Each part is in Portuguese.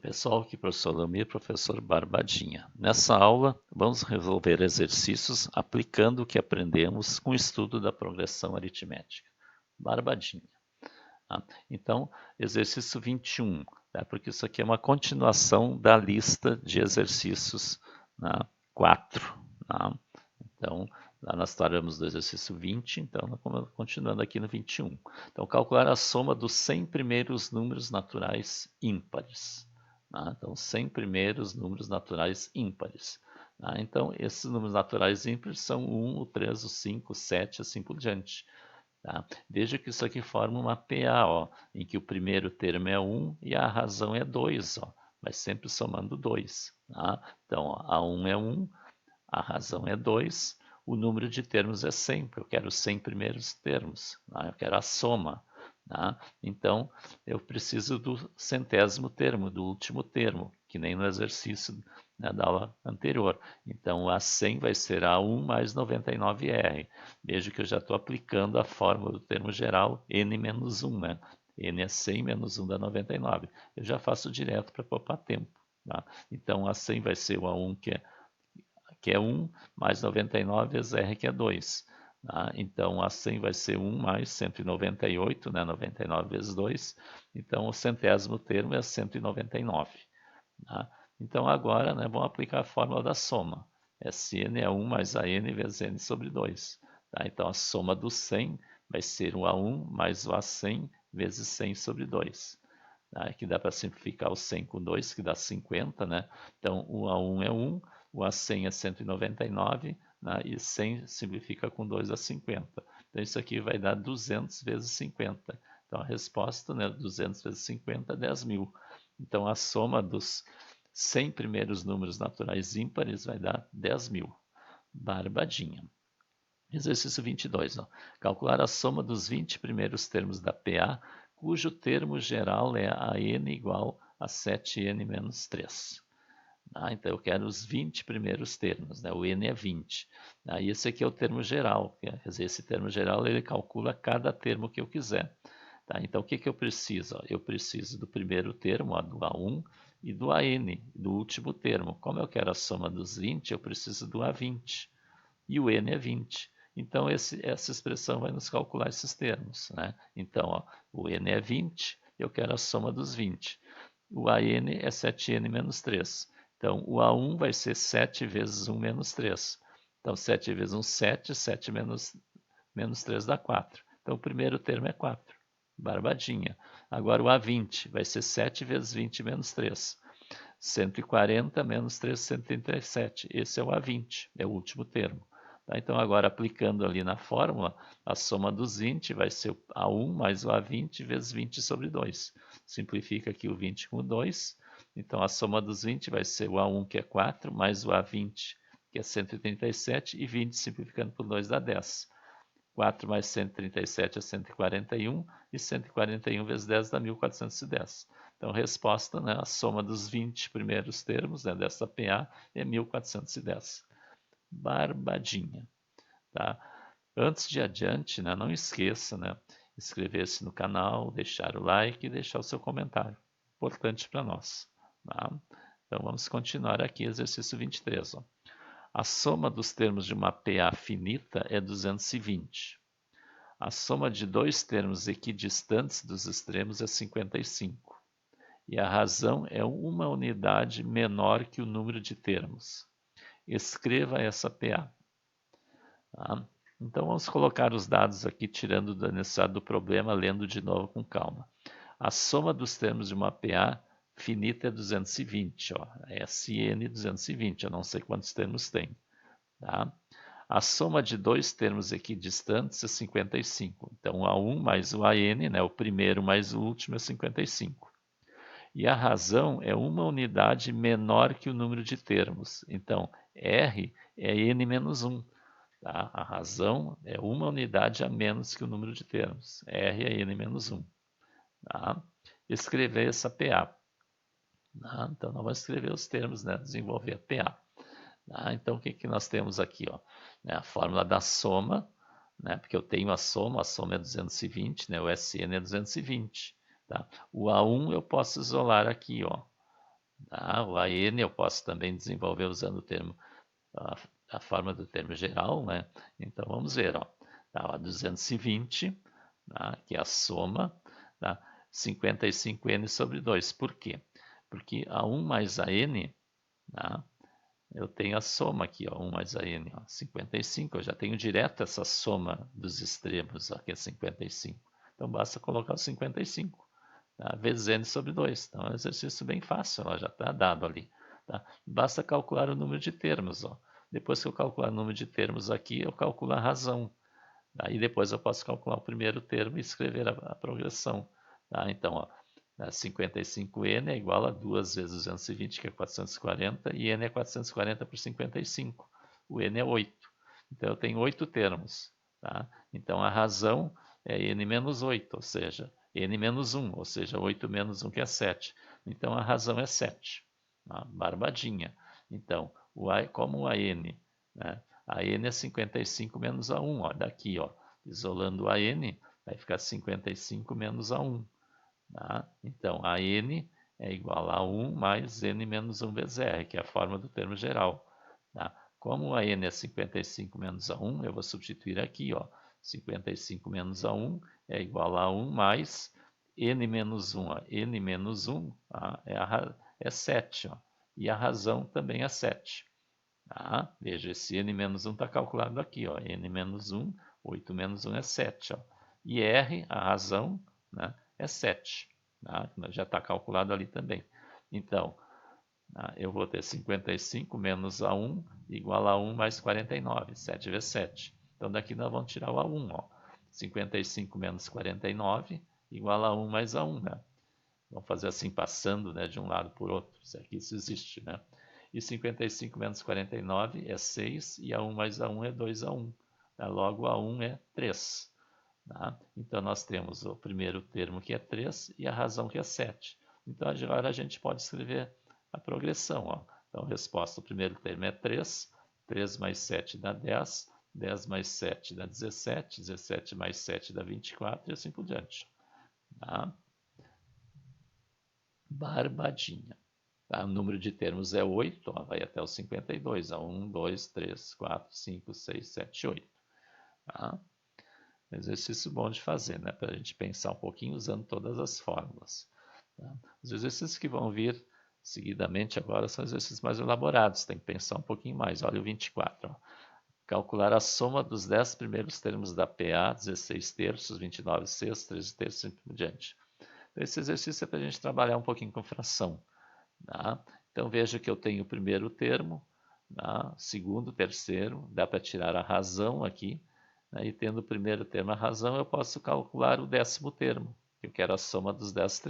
Pessoal, aqui professor Lamir, professor Barbadinha. Nessa aula, vamos resolver exercícios aplicando o que aprendemos com o estudo da progressão aritmética. Barbadinha. Tá? Então, exercício 21, tá? Porque isso aqui é uma continuação da lista de exercícios 4. Tá? Então, lá nós paramos do exercício 20, então nós continuando aqui no 21. Então, calcular a soma dos 100 primeiros números naturais ímpares. Então, 100 primeiros números naturais ímpares. Então, esses números naturais ímpares são o 1, o 3, o 5, o 7, assim por diante. Veja que isso aqui forma uma PA, em que o primeiro termo é 1 e a razão é 2, mas sempre somando 2. Então, a 1 é 1, a razão é 2, o número de termos é 100, porque eu quero os 100 primeiros termos, eu quero a soma. Então, eu preciso do centésimo termo, do último termo, que nem no exercício da aula anterior. Então, a 100 vai ser A1 mais 99R. Veja que eu já estou aplicando a fórmula do termo geral, N menos 1. N é 100 menos 1 dá 99. Eu já faço direto para poupar tempo. Então, a 100 vai ser o A1, que é 1, mais 99 vezes R, que é 2. Então, a 100 vai ser 1 mais 198, 99 vezes 2. Então, o centésimo termo é 199. Então, agora, vamos aplicar a fórmula da soma. Sn é 1 mais AN vezes N sobre 2. Então, a soma do 100 vai ser o A1 mais o A100 vezes 100 sobre 2. Aqui dá para simplificar o 100 com 2, que dá 50. Então, o A1 é 1, o A100 é 199, e 100 simplifica com 2 a 50. Então, isso aqui vai dar 200 vezes 50. Então, a resposta, 200 vezes 50 é 10.000. Então, a soma dos 100 primeiros números naturais ímpares vai dar 10.000. Barbadinha. Exercício 22. Calcular a soma dos 20 primeiros termos da PA, cujo termo geral é a n igual a 7n menos 3. Então, eu quero os 20 primeiros termos, o n é 20. Esse aqui é o termo geral, quer dizer, esse termo geral ele calcula cada termo que eu quiser. Então, o que eu preciso? Eu preciso do primeiro termo, do A1, e do AN, do último termo. Como eu quero a soma dos 20, eu preciso do A20, e o n é 20. Então, essa expressão vai nos calcular esses termos. Então, o n é 20, eu quero a soma dos 20. O AN é 7n menos 3. Então, o A1 vai ser 7 vezes 1 menos 3. Então, 7 vezes 1, 7. 7 menos 3 dá 4. Então, o primeiro termo é 4. Barbadinha. Agora, o A20 vai ser 7 vezes 20 menos 3. 140 menos 3, 137. Esse é o A20, é o último termo. Então, agora, aplicando ali na fórmula, a soma dos 20 vai ser o A1 mais o A20 vezes 20 sobre 2. Simplifica aqui o 20 com o 2. Então, a soma dos 20 vai ser o A1, que é 4, mais o A20, que é 137, e 20 simplificando por 2 dá 10. 4 mais 137 é 141, e 141 vezes 10 dá 1410. Então, a resposta, a soma dos 20 primeiros termos dessa PA é 1410. Barbadinha. Antes de adiante, não esqueça, inscrever-se no canal, deixar o like e deixar o seu comentário. Importante para nós. Então, vamos continuar aqui, exercício 23. A soma dos termos de uma PA finita é 220. A soma de dois termos equidistantes dos extremos é 55. E a razão é uma unidade menor que o número de termos. Escreva essa PA. Então, vamos colocar os dados aqui, tirando da necessidade do problema, lendo de novo com calma. A soma dos termos de uma PA finita é 220. SN 220, eu não sei quantos termos tem. A soma de dois termos equidistantes é 55. Então, o A1 mais o AN, o primeiro mais o último, é 55. E a razão é uma unidade menor que o número de termos. Então, R é N menos 1. A razão é uma unidade a menos que o número de termos. R é N menos 1. Escrever essa PA. Então, nós vamos escrever os termos, desenvolver a PA. Então, o que nós temos aqui? A fórmula da soma, porque eu tenho a soma é 220, o SN é 220. O A1 eu posso isolar aqui, Tá? O AN eu posso também desenvolver usando o termo, a forma do termo geral, né? Então vamos ver, ó. Tá, ó, 220, tá? Que é a soma, tá? 55n sobre 2. Por quê? Porque A1 mais AN, tá? Eu tenho a soma aqui, ó, 1 mais a n, ó, 55. Eu já tenho direto essa soma dos extremos, ó, que é 55. Então basta colocar o 55, tá? Vezes n sobre 2. Então é um exercício bem fácil, ó, já está dado ali. Tá? Basta calcular o número de termos. Ó. Depois que eu calcular o número de termos aqui, eu calculo a razão. Aí depois eu posso calcular o primeiro termo e escrever a progressão. Tá? Então, ó, 55n é igual a 2 vezes 220, que é 440, e n é 440 por 55. O n é 8. Então eu tenho 8 termos. Tá? Então a razão é n menos 8, ou seja, n menos 1, ou seja, 8 menos 1, que é 7. Então a razão é 7. Tá? Barbadinha. Então, como a n, né, a n é 55 menos a 1, ó, daqui, ó, isolando a n, vai ficar 55 menos a 1. Tá? Então, a n é igual a 1 mais n menos 1 vezes r, que é a forma do termo geral. Tá? Como a n é 55 menos a 1, eu vou substituir aqui, ó, 55 menos a 1 é igual a 1 mais n menos 1. Ó. N menos 1 tá? É 7, ó, e a razão também é 7. Tá? Veja, esse n menos 1 está calculado aqui, ó. N menos 1, 8 menos 1 é 7. Ó. E R, a razão, né, é 7. Tá? Já está calculado ali também. Então, eu vou ter 55 menos A1 igual a 1 mais 49, 7 vezes 7. Então, daqui nós vamos tirar o A1. Ó. 55 menos 49 igual a 1 mais A1. Né? Vamos fazer assim, passando, né, de um lado por outro. Se aqui isso existe, né? E 55 menos 49 é 6, e A1 mais A1 é 2A1. Tá? Logo, A1 é 3. Tá? Então, nós temos o primeiro termo, que é 3, e a razão, que é 7. Então, agora a gente pode escrever a progressão. Ó. Então, a resposta do primeiro termo é 3. 3 mais 7 dá 10. 10 mais 7 dá 17. 17 mais 7 dá 24, e assim por diante. Tá? Barbadinha. Tá? O número de termos é 8, ó, vai até os 52. 1, 2, 3, 4, 5, 6, 7, 8. Tá? Exercício bom de fazer, né? Para a gente pensar um pouquinho usando todas as fórmulas. Tá? Os exercícios que vão vir seguidamente agora são exercícios mais elaborados, tem que pensar um pouquinho mais. Olha o 24. Ó. Calcular a soma dos 10 primeiros termos da PA, 16 terços, 29 sextos, 13 terços e por diante. Então, esse exercício é para a gente trabalhar um pouquinho com fração. Tá? Então veja que eu tenho o primeiro termo, tá? Segundo, terceiro, dá para tirar a razão aqui, né? E tendo o primeiro termo a razão, eu posso calcular o 10º termo, que eu quero a soma dos 10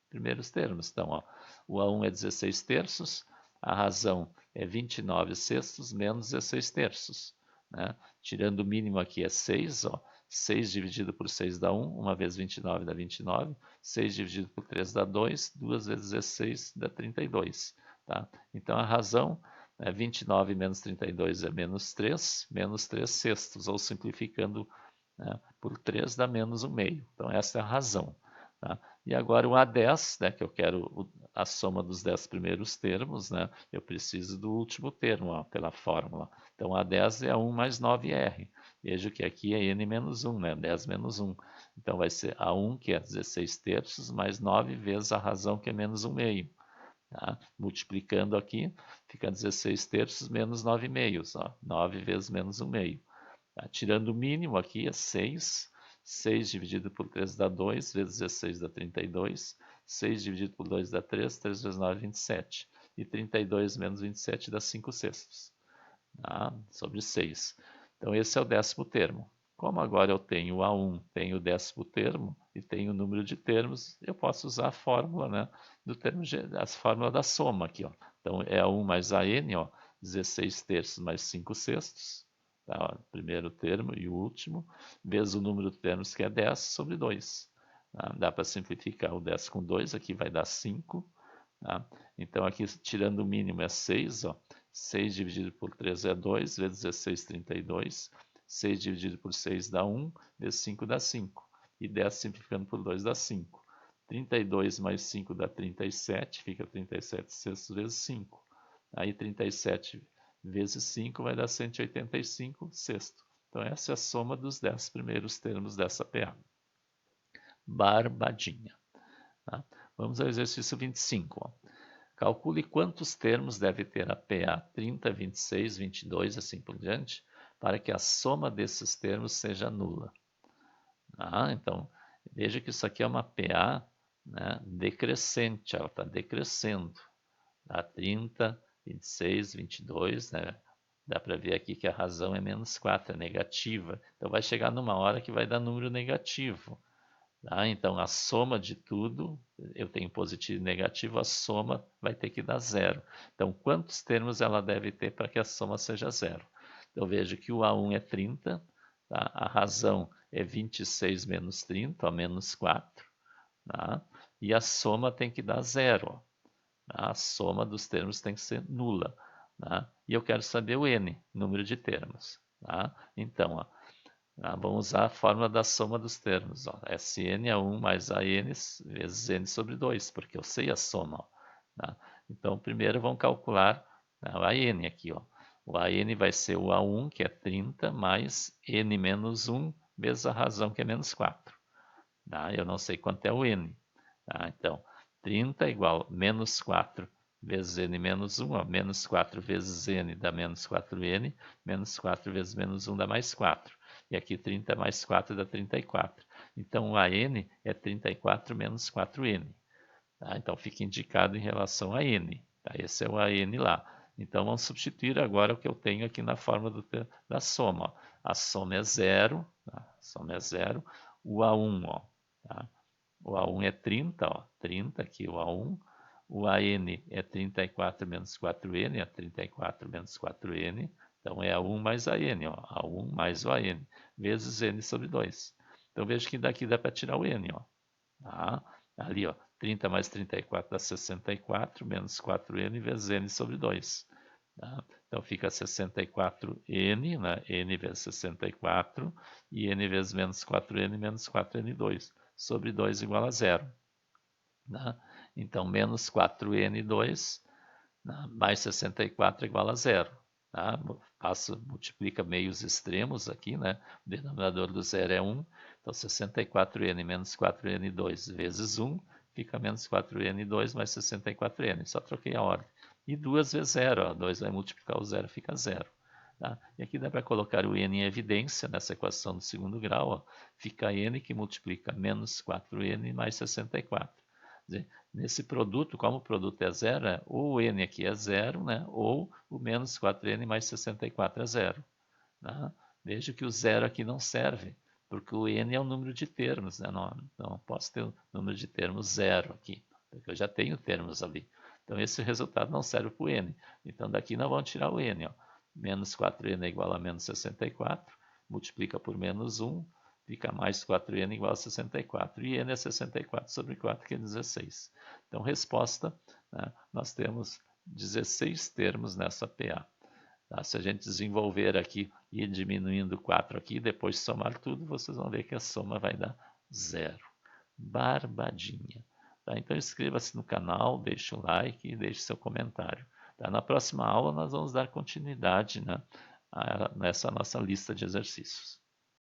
primeiros termos. Então, ó, o A1 é 16 terços, a razão é 29 sextos menos 16 terços. Né? Tirando o mínimo aqui é 6, ó. 6 dividido por 6 dá 1, 1 vezes 29 dá 29, 6 dividido por 3 dá 2, 2 vezes 16 dá 32. Tá? Então a razão é 29 menos 32 é menos 3 sextos, ou simplificando, né, por 3 dá menos 1 meio. Então essa é a razão. Tá? E agora o A10, né, que eu quero a soma dos 10 primeiros termos, né, eu preciso do último termo, ó, pela fórmula. Então A10 é 1 mais 9R. Veja que aqui é n menos 1, né? 10 menos 1. Então vai ser A1, que é 16 terços, mais 9 vezes a razão, que é menos 1 meio. Tá? Multiplicando aqui, fica 16 terços menos 9 meios. Ó. 9 vezes menos 1 meio. Tá? Tirando o mínimo aqui é 6. 6 dividido por 3 dá 2, vezes 16 dá 32. 6 dividido por 2 dá 3, 3 vezes 9 27. E 32 menos 27 dá 5 sextos. Tá? Sobre 6. Então esse é o 10º termo. Como agora eu tenho A1, tenho o 10º termo e tenho o número de termos, eu posso usar a fórmula, né, do termo, a fórmula da soma aqui. Ó. Então é A1 mais AN, ó, 16 terços mais 5 sextos, tá? Ó, primeiro termo e o último, vezes o número de termos, que é 10, sobre 2. Tá? Dá para simplificar o 10 com 2, aqui vai dar 5. Tá? Então aqui tirando o mínimo é 6, ó. 6 dividido por 3 é 2, vezes 16, 32. 6 dividido por 6 dá 1, vezes 5 dá 5. E 10 simplificando por 2 dá 5. 32 mais 5 dá 37, fica 37 sextos vezes 5. Aí 37 vezes 5 vai dar 185 sextos. Então essa é a soma dos 10 primeiros termos dessa PA. Barbadinha. Tá? Vamos ao exercício 25. Ó. Calcule quantos termos deve ter a PA 30, 26, 22, assim por diante, para que a soma desses termos seja nula. Então, veja que isso aqui é uma PA, né, decrescente, ela está decrescendo. Tá? 30, 26, 22, né? Dá para ver aqui que a razão é menos 4, é negativa. Então, vai chegar numa hora que vai dar número negativo. Tá? Então, a soma de tudo, eu tenho positivo e negativo, a soma vai ter que dar zero. Então, quantos termos ela deve ter para que a soma seja zero? Então, vejo que o A1 é 30, tá? A razão é 26 menos 30, ó, menos 4. Tá? E a soma tem que dar zero. Tá? A soma dos termos tem que ser nula. Tá? E eu quero saber o n, número de termos. Tá? Então, ó, vamos usar a fórmula da soma dos termos. Ó. Sn é 1 mais An vezes n sobre 2, porque eu sei a soma. Ó, tá? Então, primeiro vamos calcular, né, o An aqui. Ó. O An vai ser o A1, que é 30, mais n menos 1, vezes a razão, que é menos 4. Tá? Eu não sei quanto é o n. Tá? Então, 30 igual a menos 4 vezes n menos 1. Ó. Menos 4 vezes n dá menos 4n. Menos 4 vezes menos 1 dá mais 4. E aqui 30 mais 4 dá 34. Então, o AN é 34 menos 4n. Tá? Então, fica indicado em relação a n. Tá? Esse é o AN lá. Então, vamos substituir agora o que eu tenho aqui na fórmula da soma. Ó. A soma é zero. Tá? A soma é zero. O A1, ó, tá? O A1 é 30, ó, 30 aqui o A1. O AN é 34 menos 4n, é 34 menos 4n. Então, é A1 mais AN, ó, A1 mais o AN, vezes n sobre 2. Então, veja que daqui dá para tirar o n, ó. Tá? Ali, ó, 30 mais 34 dá 64, menos 4n vezes n sobre 2. Tá? Então, fica 64n, né? N vezes 64, e n vezes menos 4n, menos 4n2, sobre 2 igual a zero. Tá? Então, menos 4n2, né, mais 64 igual a zero. Tá? Multiplica meios extremos aqui, né? O denominador do zero é 1. Então, 64n menos 4n2 vezes 1 fica menos 4n2 mais 64n. Só troquei a ordem. E 2 vezes 0. Ó, 2 vai multiplicar o zero, fica 0. Tá? E aqui dá para colocar o n em evidência nessa equação do segundo grau. Ó. Fica n que multiplica menos 4n mais 64. Dizer, nesse produto, como o produto é zero, ou o n aqui é zero, né? Ou o menos 4n mais 64 é zero. Tá? Veja que o zero aqui não serve, porque o n é o número de termos. Né? Não posso ter o número de termos zero aqui, porque eu já tenho termos ali. Então, esse resultado não serve para o n. Então, daqui nós vamos tirar o n. Ó. Menos 4n é igual a menos 64, multiplica por menos 1, fica mais 4n igual a 64. E n é 64 sobre 4, que é 16. Então, resposta, né, nós temos 16 termos nessa PA. Tá? Se a gente desenvolver aqui e ir diminuindo 4 aqui, depois somar tudo, vocês vão ver que a soma vai dar zero. Barbadinha. Tá? Então, inscreva-se no canal, deixe o like e deixe seu comentário. Tá? Na próxima aula, nós vamos dar continuidade, né, nessa nossa lista de exercícios.